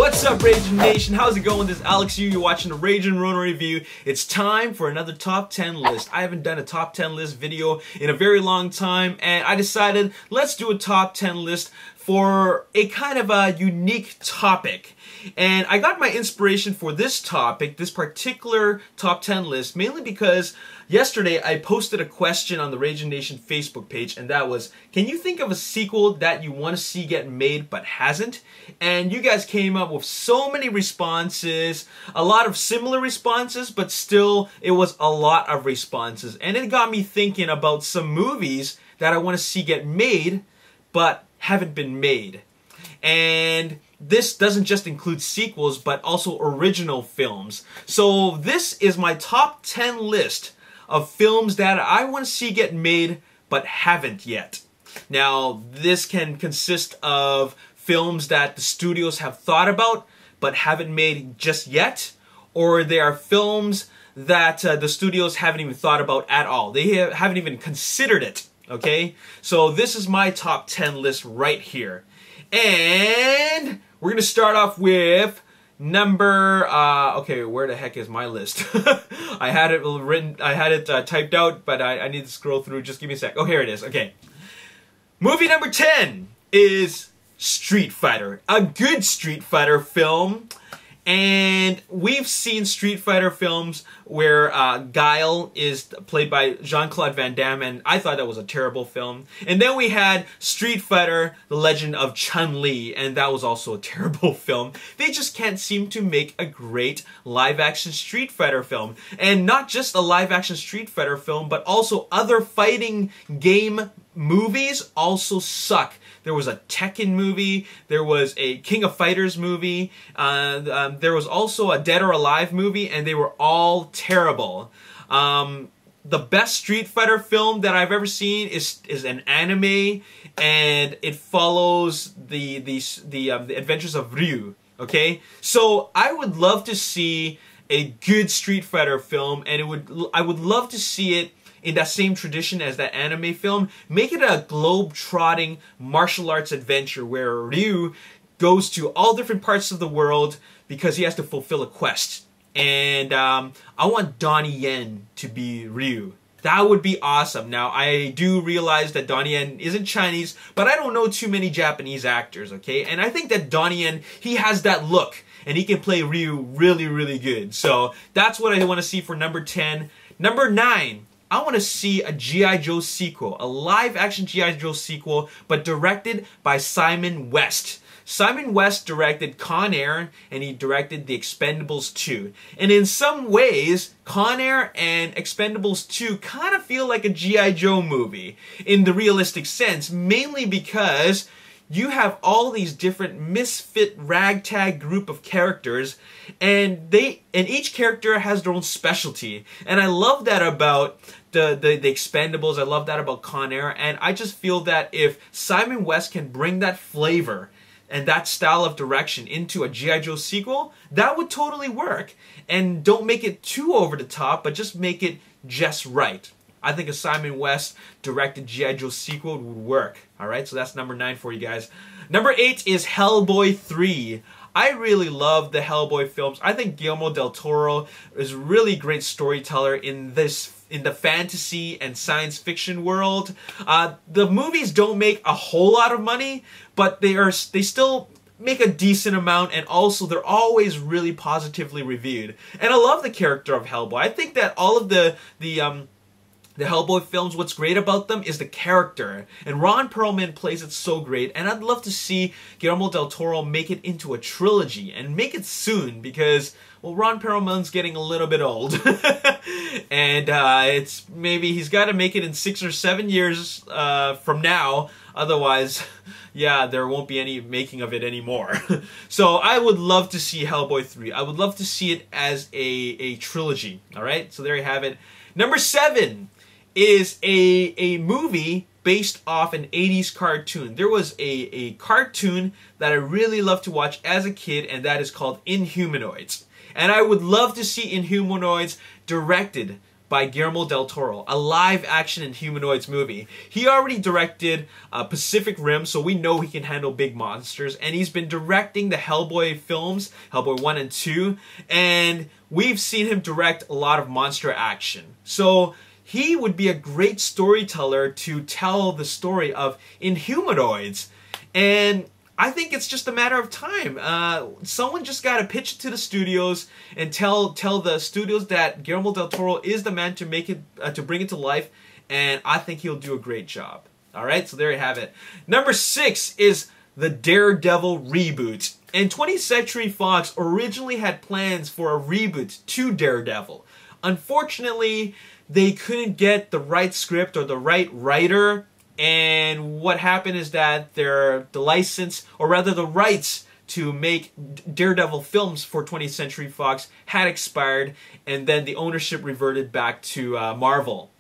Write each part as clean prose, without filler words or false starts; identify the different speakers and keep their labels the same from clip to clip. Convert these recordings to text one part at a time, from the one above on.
Speaker 1: What's up, Ragin Nation? How's it going? This is Alex Yu. You're watching the Ragin Ronin review. It's time for another top 10 list. I haven't done a top 10 list video in a very long time, and I decided let's do a top 10 list for a kind of a unique topic. And I got my inspiration for this topic, this particular top 10 list, mainly because yesterday I posted a question on the Ragin Nation Facebook page, and that was, can you think of a sequel that you want to see get made but hasn't? And you guys came up with so many responses, a lot of similar responses, but still it was a lot of responses. And it got me thinking about some movies that I want to see get made but haven't been made. And this doesn't just include sequels, but also original films. So this is my top 10 list of films that I want to see get made, but haven't yet. Now, this can consist of films that the studios have thought about, but haven't made just yet, or they are films that the studios haven't even thought about at all. They haven't even considered it, okay? So this is my top 10 list right here. And we're gonna start off with number, okay, where the heck is my list? I had it written, I had it typed out, but I need to scroll through. Just give me a sec. Oh, here it is. Okay. Movie number 10 is Street Fighter. A good Street Fighter film. And we've seen Street Fighter films where Guile is played by Jean-Claude Van Damme, and I thought that was a terrible film. And then we had Street Fighter, The Legend of Chun-Li, and that was also a terrible film. They just can't seem to make a great live-action Street Fighter film. And not just a live-action Street Fighter film, but also other fighting game movies also suck. There was a Tekken movie, there was a King of Fighters movie, there was also a Dead or Alive movie, and they were all terrible. The best Street Fighter film that I've ever seen is an anime, and it follows the adventures of Ryu. Okay, so I would love to see a good Street Fighter film, and I would love to see it in that same tradition as that anime film. Make it a globe-trotting martial arts adventure where Ryu goes to all different parts of the world because he has to fulfill a quest. And I want Donnie Yen to be Ryu. That would be awesome. Now, I do realize that Donnie Yen isn't Chinese, but I don't know too many Japanese actors, okay? And I think that Donnie Yen, he has that look, and he can play Ryu really, really good. So that's what I want to see for number 10. Number 9. I want to see a G.I. Joe sequel, a live-action G.I. Joe sequel, but directed by Simon West. Simon West directed Con Air, and he directed The Expendables 2. And in some ways, Con Air and Expendables 2 kind of feel like a G.I. Joe movie in the realistic sense, mainly because you have all these different misfit ragtag group of characters, and each character has their own specialty. And I love that about the Expendables. I love that about Con Air, and I just feel that if Simon West can bring that flavor and that style of direction into a G.I. Joe sequel, that would totally work. And don't make it too over the top, but just make it just right. I think a Simon West directed G.I. Joe sequel would work. Alright, so that's number 9 for you guys. Number 8 is Hellboy 3. I really love the Hellboy films. I think Guillermo del Toro is a really great storyteller in the fantasy and science fiction world. The movies don't make a whole lot of money, but they still make a decent amount, and also they're always really positively reviewed. And I love the character of Hellboy. I think that all of the Hellboy films, what's great about them is the character. And Ron Perlman plays it so great. And I'd love to see Guillermo del Toro make it into a trilogy. And make it soon because, well, Ron Perlman's getting a little bit old. And it's maybe he's got to make it in 6 or 7 years from now. Otherwise, yeah, there won't be any making of it anymore. So I would love to see Hellboy 3. I would love to see it as a trilogy. Alright, so there you have it. Number 7 is a movie based off an 80s cartoon. There was a cartoon that I really loved to watch as a kid, and that is called Inhumanoids. And I would love to see Inhumanoids directed by Guillermo del Toro, a live-action and humanoids movie. He already directed Pacific Rim, so we know he can handle big monsters, and he's been directing the Hellboy films, Hellboy 1 and 2, and we've seen him direct a lot of monster action. So he would be a great storyteller to tell the story of Inhumanoids, and I think it's just a matter of time. Someone just got to pitch it to the studios and tell the studios that Guillermo del Toro is the man to make it, to bring it to life, and I think he'll do a great job. All right, so there you have it. Number 6 is the Daredevil reboot. And 20th Century Fox originally had plans for a reboot to Daredevil. Unfortunately, they couldn't get the right script or the right writer. And what happened is that the license, or rather the rights to make Daredevil films for 20th Century Fox had expired, and then the ownership reverted back to Marvel.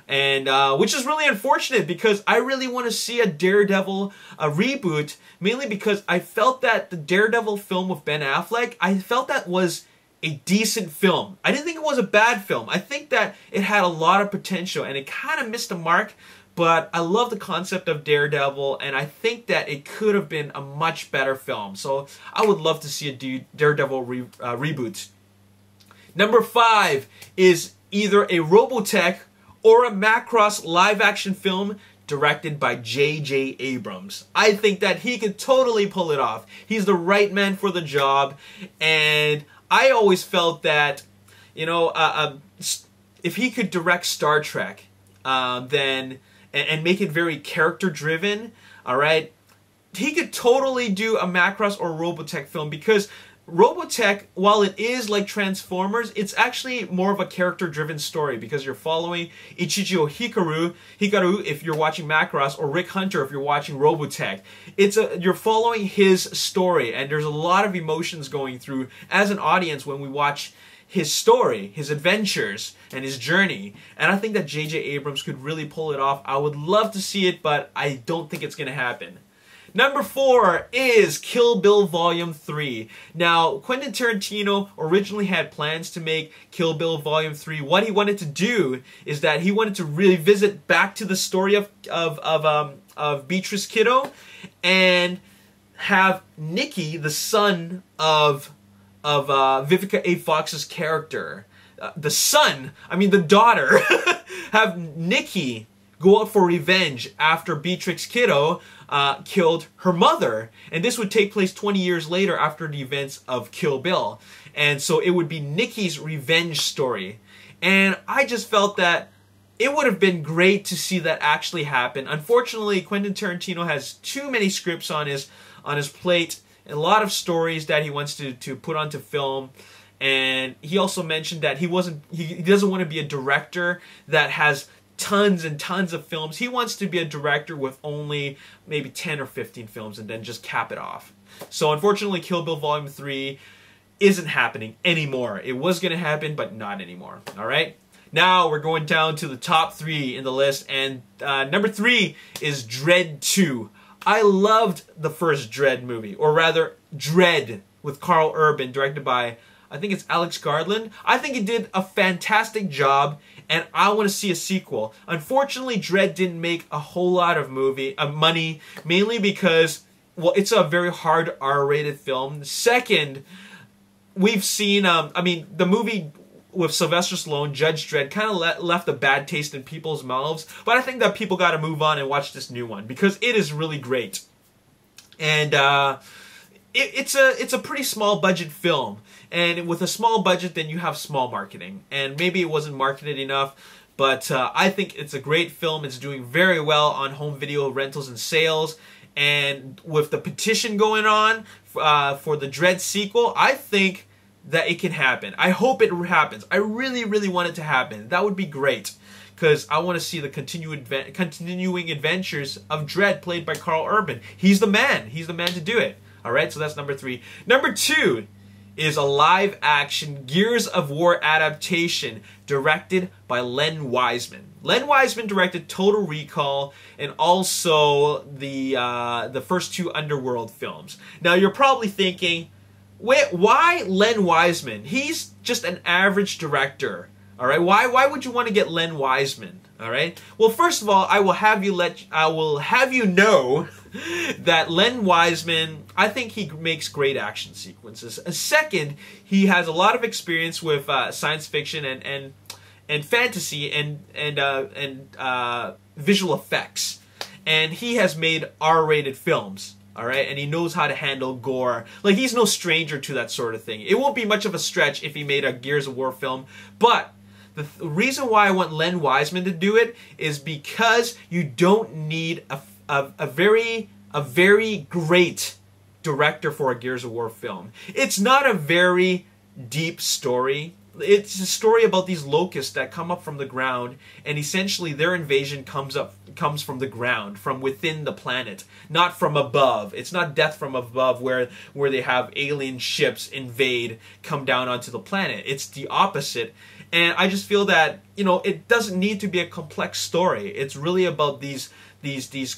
Speaker 1: And which is really unfortunate, because I really want to see a Daredevil reboot, mainly because I felt that the Daredevil film with Ben Affleck, I felt that was a decent film. I didn't think it was a bad film. I think that it had a lot of potential, and it kind of missed the mark. But I love the concept of Daredevil, and I think that it could have been a much better film. So I would love to see a Daredevil reboot. Number 5 is either a Robotech or a Macross live-action film directed by J.J. Abrams. I think that he could totally pull it off. He's the right man for the job, and I always felt that, you know, if he could direct Star Trek, then and make it very character-driven, all right, he could totally do a Macross or Robotech film, because Robotech, while it is like Transformers, it's actually more of a character-driven story, because you're following Ichigo Hikaru if you're watching Macross, or Rick Hunter if you're watching Robotech. You're following his story, and there's a lot of emotions going through as an audience when we watch his story, his adventures, and his journey. And I think that J.J. Abrams could really pull it off. I would love to see it, but I don't think it's going to happen. Number 4 is Kill Bill Volume 3. Now, Quentin Tarantino originally had plans to make Kill Bill Volume 3. What he wanted to do is that he wanted to really visit back to the story of Beatrice Kiddo, and have Nikki, the son of Vivica A. Fox's character, the daughter, have Nikki go out for revenge after Beatrix Kiddo killed her mother. And this would take place 20 years later after the events of Kill Bill. And so it would be Nikki's revenge story. And I just felt that it would have been great to see that actually happen. Unfortunately, Quentin Tarantino has too many scripts on his plate, a lot of stories that he wants to put onto film. And he also mentioned that he doesn't want to be a director that has tons and tons of films. He wants to be a director with only maybe 10 or 15 films and then just cap it off. So unfortunately, Kill Bill Volume 3 isn't happening anymore. It was going to happen, but not anymore. All right? Now we're going down to the top 3 in the list, and number 3 is Dredd 2. I loved the first Dredd movie, or rather, Dredd with Carl Urban, directed by, I think it's Alex Garland. I think he did a fantastic job, and I want to see a sequel. Unfortunately, Dredd didn't make a whole lot of money, mainly because, well, it's a very hard R-rated film. Second, we've seen, the movie with Sylvester Stallone, Judge Dredd, kind of left a bad taste in people's mouths. But I think that people got to move on and watch this new one, because it is really great. And it's a pretty small budget film. And with a small budget, then you have small marketing. And maybe it wasn't marketed enough, but I think it's a great film. It's doing very well on home video rentals and sales. And with the petition going on for the Dredd sequel, I think that it can happen. I hope it happens. I really, really want it to happen. That would be great, because I want to see the continuing adventures of Dredd played by Carl Urban. He's the man. He's the man to do it. All right, so that's number 3. Number 2 is a live-action Gears of War adaptation directed by Len Wiseman. Len Wiseman directed Total Recall and also the first 2 Underworld films. Now, you're probably thinking, wait, why Len Wiseman? He's just an average director. All right, why would you want to get Len Wiseman? All right. Well, first of all, I will have you know that Len Wiseman, I think he makes great action sequences. Second, he has a lot of experience with science fiction and fantasy and visual effects, and he has made R-rated films. All right, and he knows how to handle gore. Like, he's no stranger to that sort of thing. It won't be much of a stretch if he made a Gears of War film, but the reason why I want Len Wiseman to do it is because you don't need a very great director for a Gears of War film. It's not a very deep story. It's a story about these locusts that come up from the ground, and essentially their invasion comes from the ground, from within the planet, not from above. It's not death from above where they have alien ships invade, come down onto the planet. It's the opposite. And I just feel that, you know, it doesn't need to be a complex story. It's really about these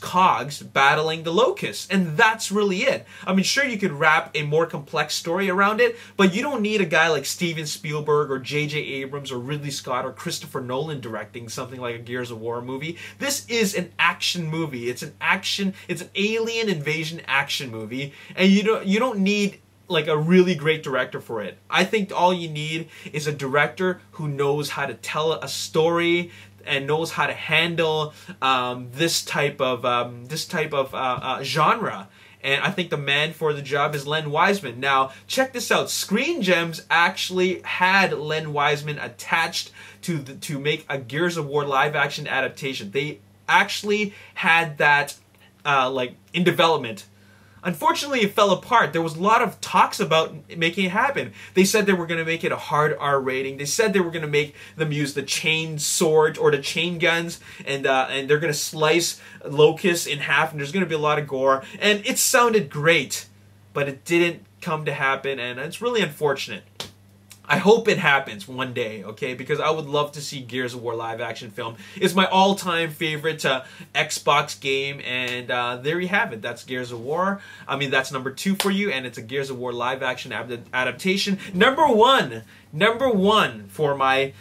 Speaker 1: cogs battling the locusts, and that's really it. I mean, sure, you could wrap a more complex story around it, but you don't need a guy like Steven Spielberg or J.J. Abrams or Ridley Scott or Christopher Nolan directing something like a Gears of War movie. This is an action movie. It's an alien invasion action movie, and you don't need like a really great director for it. I think all you need is a director who knows how to tell a story and knows how to handle this type of genre. And I think the man for the job is Len Wiseman. Now, check this out. Screen Gems actually had Len Wiseman attached to make a Gears of War live-action adaptation. They actually had that like in development. Unfortunately, it fell apart. There was a lot of talks about making it happen. They said they were going to make it a hard R rating. They said they were going to make them use the chain sword or the chain guns, and they're going to slice locusts in half, and there's going to be a lot of gore. And it sounded great, but it didn't come to happen, and it's really unfortunate. I hope it happens one day, okay? Because I would love to see Gears of War live-action film. It's my all-time favorite Xbox game, and there you have it. That's Gears of War. I mean, that's number 2 for you, and it's a Gears of War live-action adaptation. Number one for my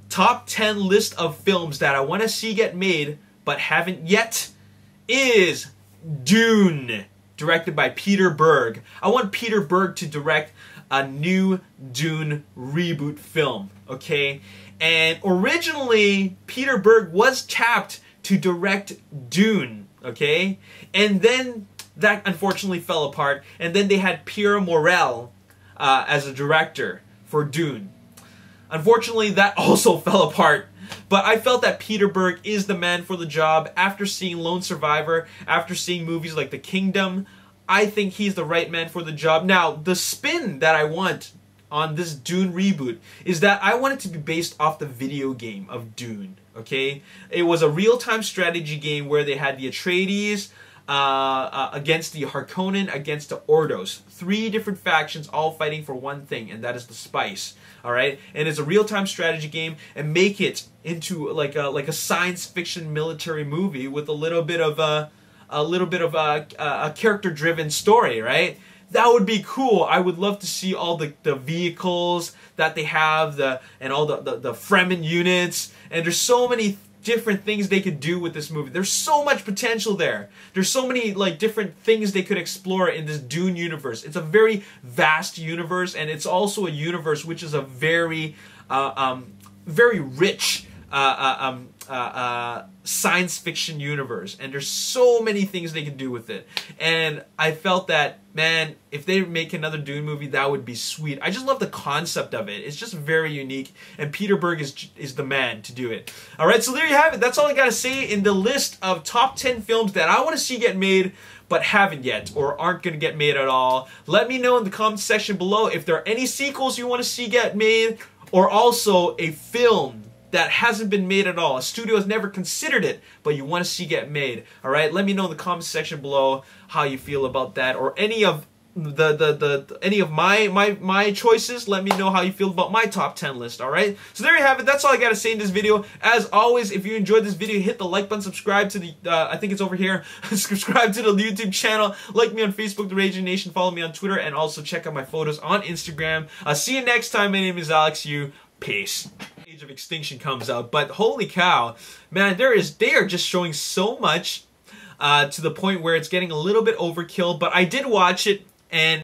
Speaker 1: top 10 list of films that I want to see get made but haven't yet is Dune, directed by Peter Berg. I want Peter Berg to direct a new Dune reboot film, okay? And originally, Peter Berg was tapped to direct Dune, okay? And then that unfortunately fell apart, and then they had Pierre Morel as a director for Dune. Unfortunately, that also fell apart. But I felt that Peter Berg is the man for the job. After seeing Lone Survivor, after seeing movies like The Kingdom, I think he's the right man for the job. Now, the spin that I want on this Dune reboot is that I want it to be based off the video game of Dune, okay? It was a real-time strategy game where they had the Atreides against the Harkonnen, against the Ordos. 3 different factions all fighting for one thing, and that is the spice, all right? And it's a real-time strategy game, and make it into like a science fiction military movie with a little bit of a character-driven story, right? That would be cool. I would love to see all the vehicles that they have, and all the Fremen units, and there's so many different things they could do with this movie. There's so much potential there. There's so many like different things they could explore in this Dune universe. It's a very vast universe, and it's also a universe which is a very rich science fiction universe, and there's so many things they can do with it. And I felt that, man, if they make another Dune movie, that would be sweet. I just love the concept of it. It's just very unique, and Peter Berg is the man to do it. Alright, so there you have it. That's all I gotta say in the list of top 10 films that I want to see get made but haven't yet, or aren't going to get made at all. Let me know in the comment section below if there are any sequels you want to see get made, or also a film that hasn't been made at all. A studio has never considered it, but you want to see get made. All right, let me know in the comment section below how you feel about that, or any of my choices. Let me know how you feel about my top 10 list. All right, so there you have it. That's all I gotta say in this video. As always, if you enjoyed this video, hit the like button, subscribe to the I think it's over here. Subscribe to the YouTube channel, like me on Facebook, the Ragin Nation, follow me on Twitter, and also check out my photos on Instagram. See you next time. My name is Alex Yu. Peace. Age of Extinction comes out. But holy cow, man, they are just showing so much to the point where it's getting a little bit overkill. But I did watch it, and